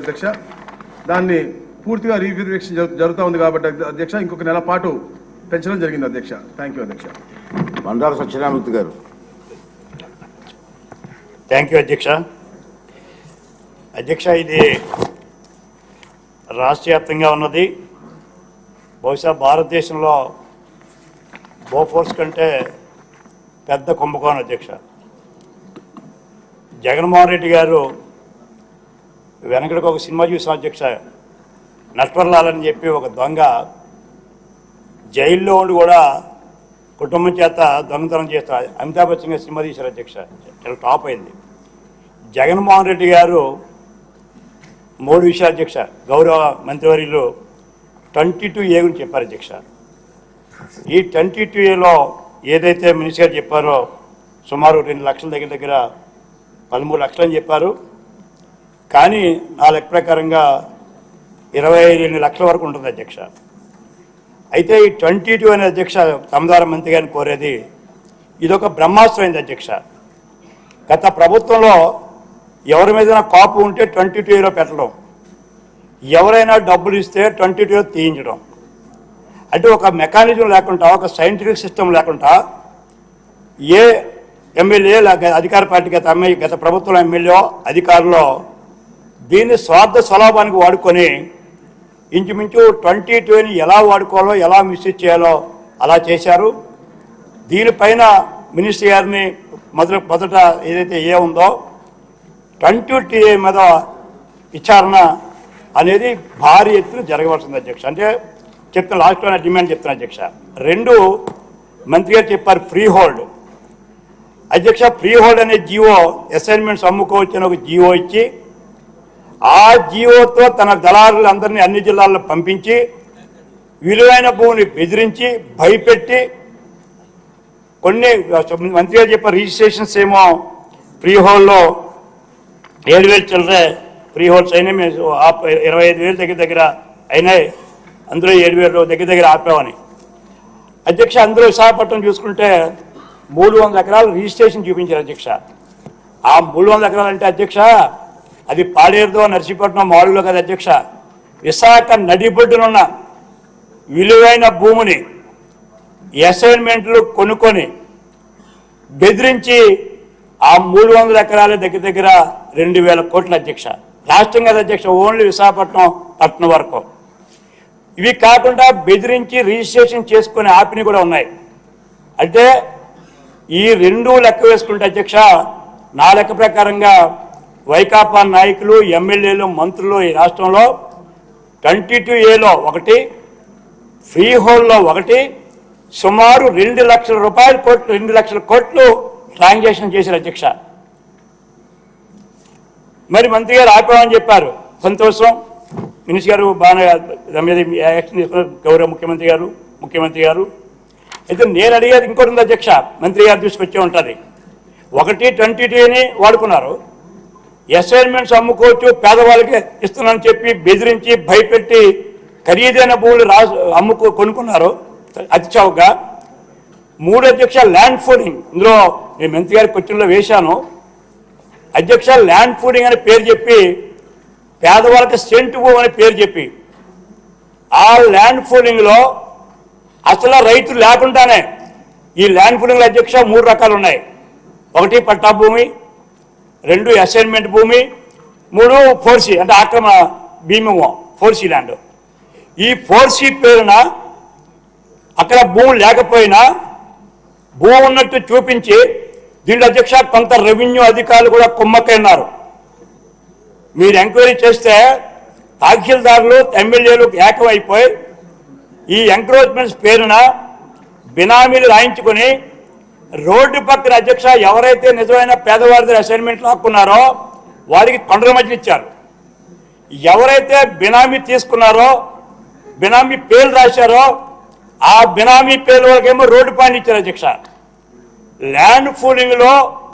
అధ్యక్ష దాన్ని పూర్తిగా రీవెరిఫికేషన్ జరుగుతూ ఉంది కాబట్టి అధ్యక్ష ఇంకొక నెల పాటు పెంచడం జరిగింది అధ్యక్ష. థ్యాంక్ యూ అధ్యక్ష. బండారు సత్యనారాయణ గారు. థ్యాంక్ యూ అధ్యక్ష. అధ్యక్ష, ఇది రాష్ట్ర వ్యాప్తంగా ఉన్నది. బహుశా భారతదేశంలో బోఫోర్స్ కంటే పెద్ద కుంభకోణం అధ్యక్ష. జగన్మోహన్ రెడ్డి గారు వెనకడికి ఒక సినిమా చూసిన అధ్యక్ష, నట్వర్లాల్ అని చెప్పి ఒక దొంగ జైల్లో ఉండి కూడా కుటుంబం చేత దొంగతనం చేస్తారు. అమితాబ్ బచ్చన్ గారు సినిమా తీశారు అధ్యక్ష, చాలా టాప్ అయింది. జగన్మోహన్ రెడ్డి గారు 3 విషయాలు అధ్యక్ష గౌరవ మంత్రివర్యులు 22A గురించి చెప్పారు అధ్యక్ష. ఈ 22Aలో ఏదైతే మినిస్టర్ గారు చెప్పారో సుమారు 2 లక్షల దగ్గర 13 లక్షలు అని చెప్పారు. కానీ నా లెక్క ప్రకారంగా 22 లక్షల వరకు ఉంటుంది అధ్యక్ష. అయితే ఈ 22 అనే అధ్యక్ష తమ ద్వారా మంత్రి గారిని కోరేది, ఇదొక బ్రహ్మాస్త్రం అయింది అధ్యక్ష. గత ప్రభుత్వంలో ఎవరి మీద కాపు ఉంటే 22Aలో పెట్టడం, ఎవరైనా డబ్బులు ఇస్తే 22 తీయించడం, అంటే ఒక మెకానిజం లేకుండా, ఒక సైంటిఫిక్ సిస్టమ్ లేకుండా ఏ ఎమ్మెల్యే అధికార పార్టీ గత ప్రభుత్వంలో ఎమ్మెల్యే అధికారులు దీన్ని స్వార్థ స్వలాభానికి వాడుకొని ఇంచుమించు 22ని ఎలా వాడుకోవాలో, ఎలా మిస్యూజ్ చేయాలో అలా చేశారు. దీనిపైన మినిస్టర్ గారిని మొదట ఏదైతే ఉందో 22A మీద విచారణ అనేది భారీ ఎత్తున జరగవలసింది అధ్యక్ష. అంటే చెప్తున్న లాస్ట్లో డిమాండ్ చెప్తున్నా అధ్యక్ష. 2 మంత్రి గారు చెప్పారు ఫ్రీ హోల్డ్ అధ్యక్ష. ఫ్రీ హోల్డ్ అనే జీవో, అసైన్మెంట్స్ అమ్ముకోవచ్చని ఒక జీవో ఇచ్చి ఆ జీవోతో తన దళారులందరినీ అన్ని జిల్లాల్లో పంపించి విలువైన భూమిని బెదిరించి భయపెట్టి కొన్ని మంత్రి గారు చెప్పారు రిజిస్ట్రేషన్స్ ఏమో ఫ్రీ హోల్డ్లో 7,000 చిల్లరే ఫ్రీ హోల్డ్స్ అయినాయి, మేము 25,000 దగ్గర అయినాయి, అందులో 7,000 దగ్గర ఆపామని అధ్యక్ష. అందులో విశాఖపట్నం చూసుకుంటే 300 ఎకరాలు రిజిస్ట్రేషన్ చూపించారు అధ్యక్ష. ఆ 300 ఎకరాలు అంటే అధ్యక్ష అది పాడేరుదో నర్సీపట్నం మాడుగులో కదా అధ్యక్ష. విశాఖ నడిబొడ్డునున్న విలువైన భూమిని అసైన్మెంట్లు కొనుక్కొని బెదిరించి ఆ 300 ఎకరాల దగ్గర 2,000 కోట్ల అధ్యక్ష. రాష్ట్రం కదా అధ్యక్ష, ఓన్లీ విశాఖపట్నం పట్టణం వరకు. ఇవి కాకుండా బెదిరించి రిజిస్ట్రేషన్ చేసుకునే ఆపిని కూడా ఉన్నాయి. అంటే ఈ 2 లెక్క వేసుకుంటే అధ్యక్ష, నా లెక్క ప్రకారంగా వైకాపా నాయకులు, ఎమ్మెల్యేలు, మంత్రులు ఈ రాష్ట్రంలో 22Aలో 1, ఫ్రీ హోల్డ్లో 1, సుమారు 2 లక్షల కోట్లు ట్రాన్సాక్షన్ చేశారు అధ్యక్ష. మరి మంత్రి గారు ఆపామని చెప్పారు, సంతోషం. మినిస్టర్ గారు బాగా దాని మీద యాక్షన్ తీసుకున్నారు, గౌరవ ముఖ్యమంత్రి గారు. అయితే నేను అడిగేది ఇంకోటి ఉంది అధ్యక్ష, మంత్రి గారు తీసుకొచ్చే ఉంటుంది. 1 22Aని వాడుకున్నారు, అసైన్మెంట్స్ అమ్ముకోవచ్చు పేదవాళ్ళకి ఇస్తున్నానని చెప్పి బెదిరించి భయపెట్టి ఖరీదైన భూములు కొనుక్కున్నారు అతి చౌకగా. 3 అధ్యక్ష ల్యాండ్ ఫూడింగ్, ఇందులో నేను మంత్రి గారి క్వశ్చన్లో వేశాను అధ్యక్ష. ల్యాండ్ ఫూడింగ్ అనే పేరు చెప్పి పేదవాళ్ళకి సెంటు భూమి అనే పేరు చెప్పి ఆ ల్యాండ్ ఫూడింగ్లో అసలు రైతులు లేకుండానే ఈ ల్యాండ్ ఫూడింగ్లో అధ్యక్ష 3 రకాలు ఉన్నాయి. 1 పట్టా భూమి, 2 అసైన్మెంట్ భూమి, 3 4C అంటే ఆక్రమ భీమము 4C ల్యాండ్. ఈ 4C పేరున అక్కడ భూమి లేకపోయినా భూమి ఉన్నట్టు చూపించి దీంట్లో అధ్యక్ష కొంత రెవెన్యూ అధికారులు కూడా కుమ్మక్కన్నారు. మీరు ఎంక్వైరీ చేస్తే తహసీల్దారులు, ఎమ్మెల్యేలు ఏకమైపోయి ఈ ఎంక్రోచ్మెంట్స్ పేరున బినామీలు రాయించుకొని రోడ్డు పక్కన అధ్యక్ష ఎవరైతే నిజమైన పేదవారి అసైన్మెంట్లు హక్కున్నారో వారికి కొండల మధ్య ఇచ్చారు. ఎవరైతే బినామీ తీసుకున్నారో, బినామీ పేర్లు రాశారో ఆ బినామీ పేర్ల వాళ్ళకేమో రోడ్డు పైన ఇచ్చారు అధ్యక్ష. ల్యాండ్ ఫూలింగ్లో